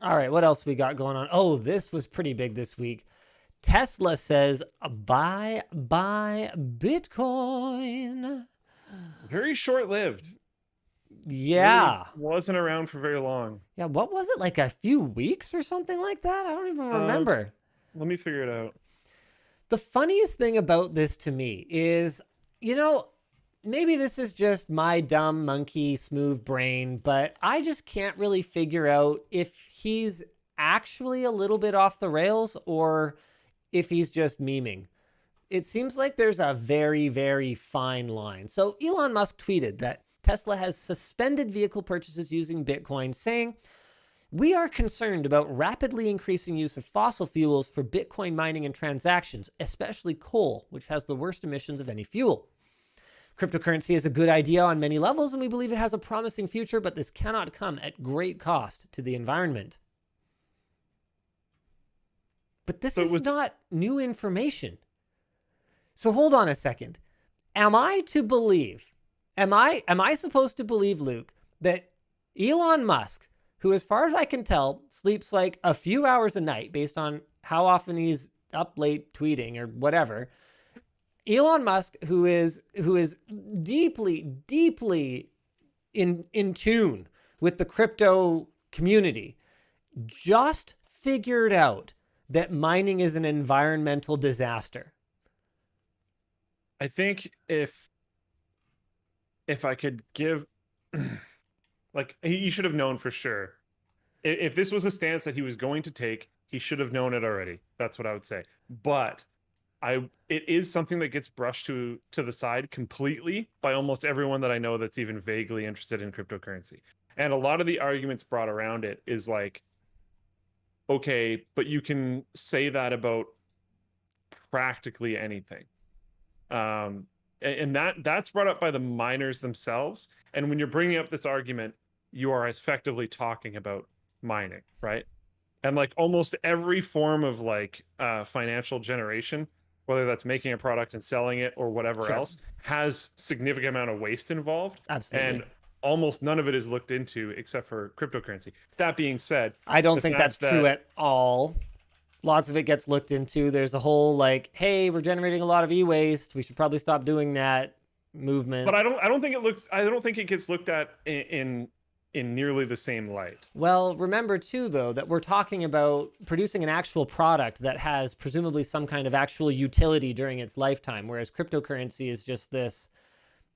All right, what else we got going on? Oh, this was pretty big this week. Tesla says buy Bitcoin. Very short-lived. Really Yeah. wasn't around for very long. Yeah, what was it? Like a few weeks or something like that? I don't even Um, remember. Let me figure it out. The funniest thing about this to me is, you know, maybe this is just my dumb monkey smooth brain, but I just can't really figure out if he's actually a little bit off the rails or if he's just memeing. It seems like there's a very, very fine line. So Elon Musk tweeted that Tesla has suspended vehicle purchases using Bitcoin, saying, "We are concerned about rapidly increasing use of fossil fuels for Bitcoin mining and transactions, especially coal, which has the worst emissions of any fuel. Cryptocurrency is a good idea on many levels, and we believe it has a promising future, but this cannot come at great cost to the environment." But this So it is was not new information. So hold on a second. Am I to believe, am I supposed to believe, Luke, that Elon Musk, who as far as I can tell, sleeps like a few hours a night based on how often he's up late tweeting or whatever, Elon Musk, who is deeply, deeply in tune with the crypto community, just figured out that mining is an environmental disaster. I think if I could give like he should have known for sure. If this was a stance that he was going to take, he should have known it already. That's what I would say. But it is something that gets brushed to the side completely by almost everyone that I know that's even vaguely interested in cryptocurrency. And a lot of the arguments brought around it is like, okay, but you can say that about practically anything. And that's brought up by the miners themselves. And when you're bringing up this argument, you are effectively talking about mining, right? And like almost every form of like financial generation, whether that's making a product and selling it or whatever Sure. else, has significant amount of waste involved. Absolutely. And almost none of it is looked into except for cryptocurrency. That being said, I don't the think fact that's true that at all. Lots of it gets looked into. There's a whole like, hey, we're generating a lot of e-waste. We should probably stop doing that but movement. I don't think it gets looked at in nearly the same light. Well, remember too, though, that we're talking about producing an actual product that has presumably some kind of actual utility during its lifetime, whereas cryptocurrency is just this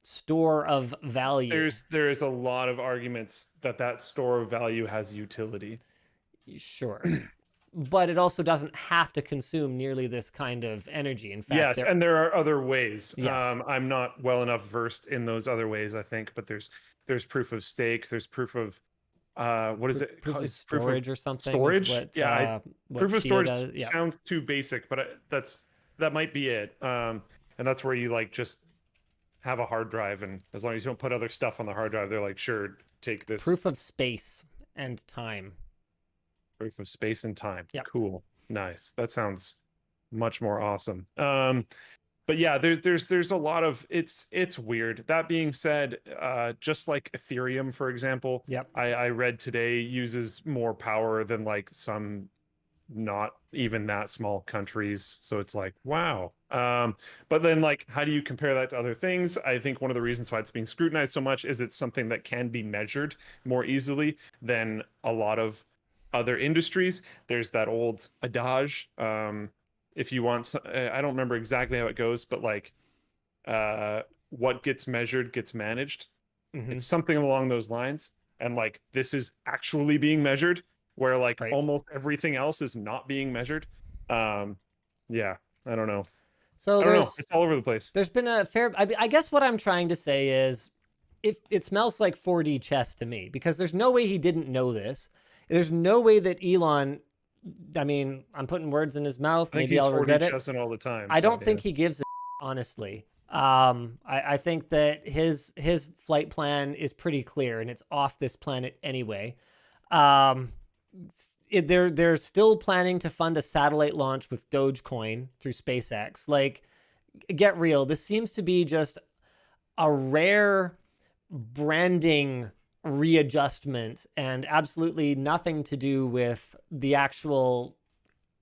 store of value. There is a lot of arguments that that store of value has utility. Sure. But it also doesn't have to consume nearly this kind of energy. In fact, Yes, and there are other ways. yes. I'm not well enough versed in those other ways, I think, but there's proof of stake, there's proof of what is it? Proof of It's proof of storage or something is storage. what Yeah, what proof of Chia storage does. Yeah. sounds too basic, but that might be it. And that's where you like just have a hard drive, and as long as you don't put other stuff on the hard drive, they're like, sure, take this Proof of space and time. proof of space and time. Yep. Cool, nice. That sounds much more awesome. But yeah, there's a lot of it's weird. That being said, just like Ethereum, for example, Yep. I read today uses more power than like some not even that small countries. So it's like, wow. But then like, how do you compare that to other things? I think one of the reasons why it's being scrutinized so much is it's something that can be measured more easily than a lot of other industries. There's that old adage. If you want, I don't remember exactly how it goes, but like, what gets measured gets managed. Mm-hmm. It's something along those lines. And like, this is actually being measured, where like Right. almost everything else is not being measured. Yeah, I don't know. So I don't know. It's all over the place. there's been a fair. I guess what I'm trying to say is, if it smells like 4D chess to me, because there's no way he didn't know this. There's no way that Elon. I mean, I'm putting words in his mouth. I think Maybe he's I'll 4D regret it. chessing all the time. I So, don't think he gives a honestly. I think that his flight plan is pretty clear, and it's off this planet anyway. They're still planning to fund a satellite launch with Dogecoin through SpaceX. Like, get real. This seems to be just a rare branding readjustment and absolutely nothing to do with the actual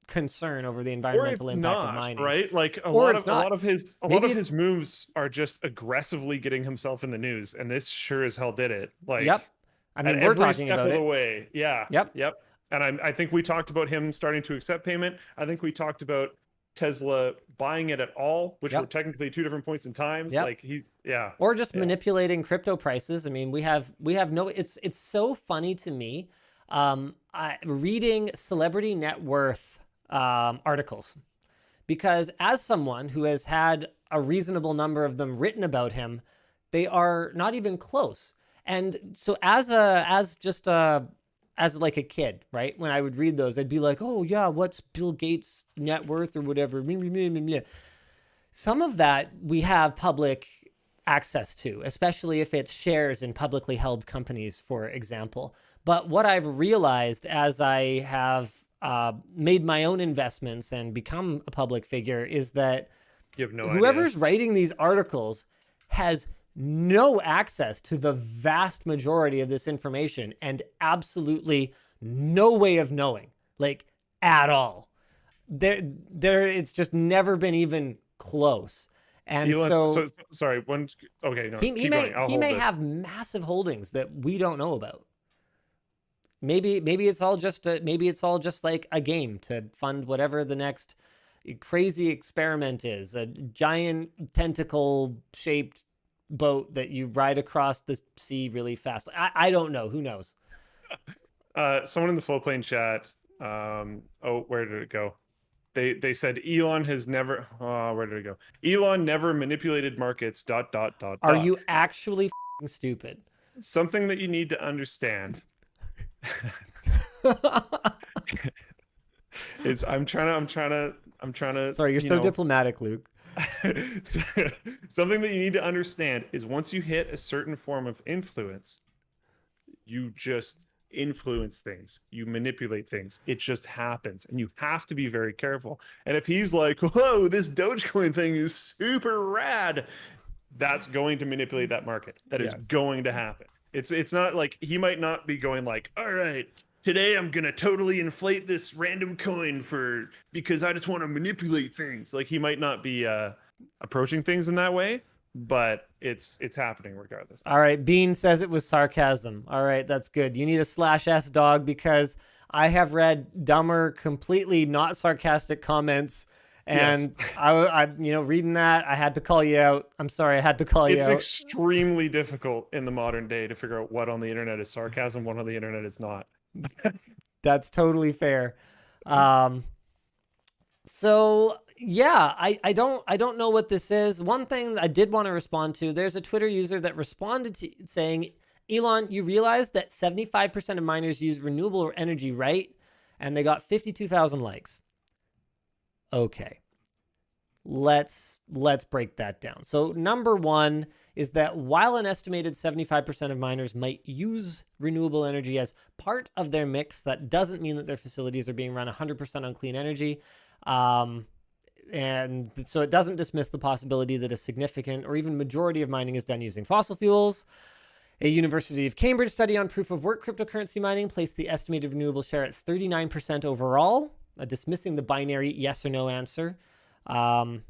concern over the Or environmental it's impact of not, mining. right? Like Or it's not. a lot Maybe of his it's, moves are just aggressively getting himself in the news, and this sure as hell did it. yep. Like I at mean, we're every talking step about of the it. way. Yeah. Yep. Yep. And I think we talked about him starting to accept payment. I think we talked about Tesla buying it at all, which were Yep. technically two different points in times. Yep. Like he's yeah. Or just Yeah. manipulating crypto prices. I mean, we have no. It's so funny to me. Reading celebrity net worth articles, because as someone who has had a reasonable number of them written about him, they are not even close. And so as like a kid, right? When I would read those, I'd be like, "Oh yeah, what's Bill Gates' net worth or whatever?" Some of that we have public access to, especially if it's shares in publicly held companies, for example. But what I've realized as I have made my own investments and become a public figure is that You have no idea. whoever's writing these articles has no access to the vast majority of this information and absolutely no way of knowing, like at all. It's just never been even close. And Elon, so so sorry, one okay, no, he keep may going. I'll he hold may this. have massive holdings that we don't know about. Maybe it's all just like a game to fund whatever the next crazy experiment is, a giant tentacle shaped boat that you ride across the sea really fast. I don't know. Who knows? Someone in the flow plane chat. Oh, where did it go? They said Elon has never. Oh, where did it go? Elon never manipulated markets. Dot dot dot Are dot. you actually stupid? Something that you need to understand is I'm trying to. Sorry, you're You so know, diplomatic, Luke. something that you need to understand is once you hit a certain form of influence, you just influence things, you manipulate things. It just happens, and you have to be very careful. And if he's like, whoa, this Dogecoin thing is super rad, that's going to manipulate that market. That is Yes. going to happen. It's not like he might not be going like, all right, today I'm gonna totally inflate this random coin for because I just want to manipulate things. Like he might not be approaching things in that way, but it's happening regardless. All right, Bean says it was sarcasm. All right, that's good. You need a /s dog because I have read dumber, completely not sarcastic comments, Yes. and reading that, I had to call you out. I'm sorry, I had to call you It's out. extremely difficult in the modern day to figure out what on the internet is sarcasm, what on the internet is not. That's totally fair. So yeah, I don't know what this is. One thing I did want to respond to, there's a Twitter user that responded to saying, Elon, you realize that 75% of miners use renewable energy, right? And they got 52,000 likes. Okay. Let's break that down. So number one is that while an estimated 75% of miners might use renewable energy as part of their mix, that doesn't mean that their facilities are being run 100% on clean energy. And so it doesn't dismiss the possibility that a significant or even majority of mining is done using fossil fuels. A University of Cambridge study on proof of work cryptocurrency mining placed the estimated renewable share at 39% overall, dismissing the binary yes or no answer. And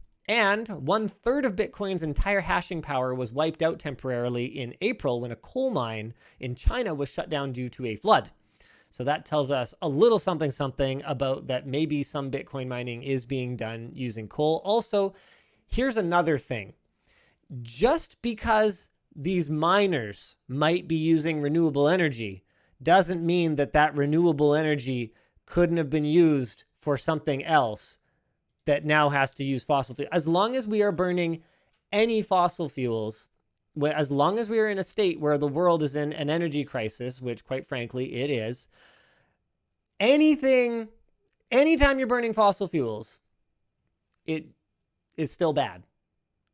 1/3 of Bitcoin's entire hashing power was wiped out temporarily in April when a coal mine in China was shut down due to a flood. So that tells us a little something about that maybe some Bitcoin mining is being done using coal. Also, here's another thing. Just because these miners might be using renewable energy doesn't mean that that renewable energy couldn't have been used for something else that now has to use fossil fuels. As long as we are burning any fossil fuels, as long as we are in a state where the world is in an energy crisis, which quite frankly it is, anytime you're burning fossil fuels, it is still bad.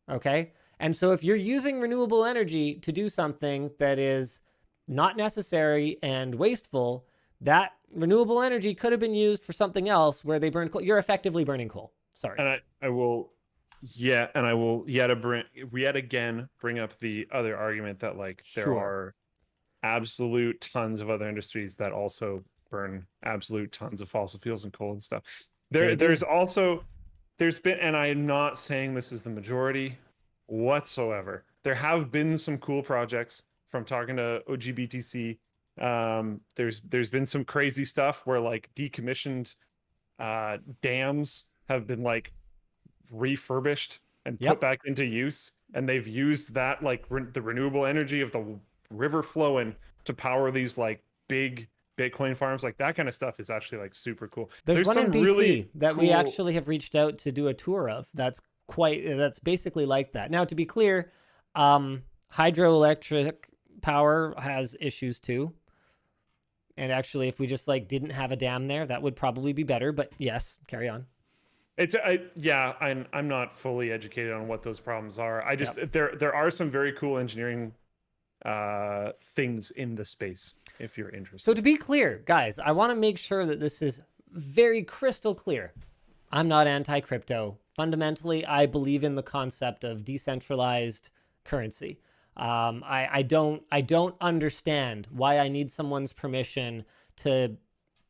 Okay? And so if you're using renewable energy to do something that is not necessary and wasteful, that renewable energy could have been used for something else where they burn coal. You're effectively burning coal. Sorry. And I will yet again bring up the other argument that like there Sure. are absolute tons of other industries that also burn absolute tons of fossil fuels and coal and stuff. They do. There's also there's been, and I'm not saying this is the majority whatsoever. There have been some cool projects from talking to OGBTC. There's been some crazy stuff where like decommissioned dams have been like refurbished and put Yep. back into use, and they've used that like the renewable energy of the river flowing to power these like big Bitcoin farms. Like that kind of stuff is actually like super cool. There's There's one in some really BC that we cool. actually have reached out to do a tour of. That's basically like that. Now, to be clear, hydroelectric power has issues too. And actually, if we just like didn't have a dam there, that would probably be better. But yes, carry on. Yeah, I'm not fully educated on what those problems are. I just Yep. there are some very cool engineering things in the space if you're interested. So to be clear, guys, I want to make sure that this is very crystal clear. I'm not anti-crypto. Fundamentally, I believe in the concept of decentralized currency. I don't understand why I need someone's permission to,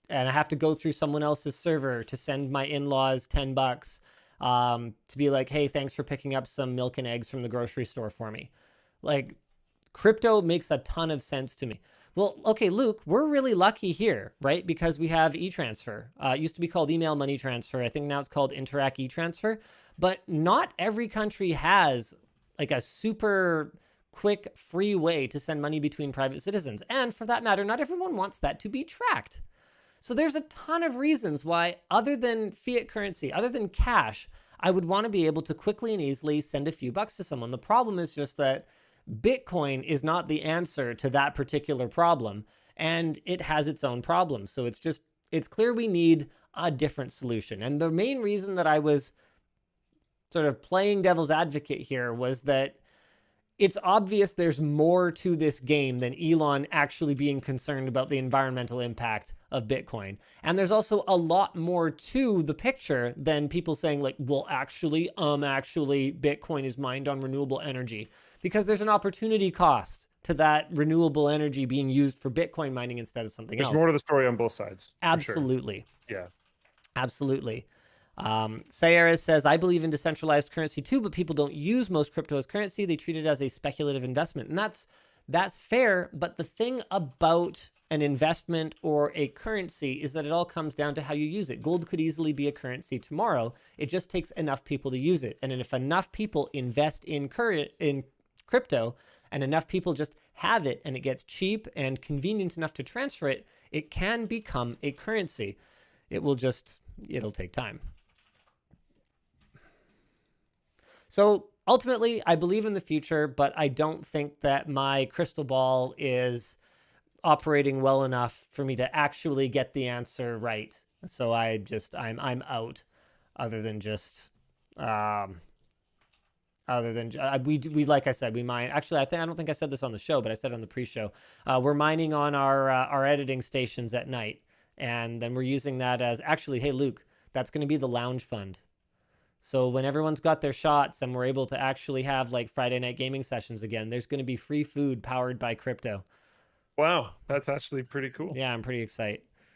and I have to go through someone else's server to send my in-laws $10 to be like, hey, thanks for picking up some milk and eggs from the grocery store for me. Like, crypto makes a ton of sense to me. Well, okay, Luke, we're really lucky here, right? Because we have e-transfer. It used to be called email money transfer. I think now it's called Interac e-transfer. But not every country has like a super quick, free way to send money between private citizens. And for that matter, not everyone wants that to be tracked. So there's a ton of reasons why, other than fiat currency, other than cash, I would want to be able to quickly and easily send a few bucks to someone. The problem is just that Bitcoin is not the answer to that particular problem, and it has its own problems. So it's clear we need a different solution. And the main reason that I was sort of playing devil's advocate here was that it's obvious there's more to this game than Elon actually being concerned about the environmental impact of Bitcoin. And there's also a lot more to the picture than people saying like, well, actually, Bitcoin is mined on renewable energy. Because there's an opportunity cost to that renewable energy being used for Bitcoin mining instead of something else. There's more to the story on both sides. Absolutely. Sure. Yeah. Absolutely. Sayara says, I believe in decentralized currency too, but people don't use most crypto as currency. They treat it as a speculative investment. And that's fair. But the thing about an investment or a currency is that it all comes down to how you use it. Gold could easily be a currency tomorrow. It just takes enough people to use it. And if enough people invest in crypto and enough people just have it and it gets cheap and convenient enough to transfer it, it can become a currency. It'll take time. So ultimately, I believe in the future, but I don't think that my crystal ball is operating well enough for me to actually get the answer right. So I'm out, other than just we like I said, we mine. Actually, I don't think I said this on the show, but I said on the pre-show, we're mining on our editing stations at night, and then we're using that as, actually, hey Luke, that's going to be the lounge fund. So when everyone's got their shots and we're able to actually have like Friday night gaming sessions again, there's going to be free food powered by crypto. Wow, that's actually pretty cool. Yeah, I'm pretty excited.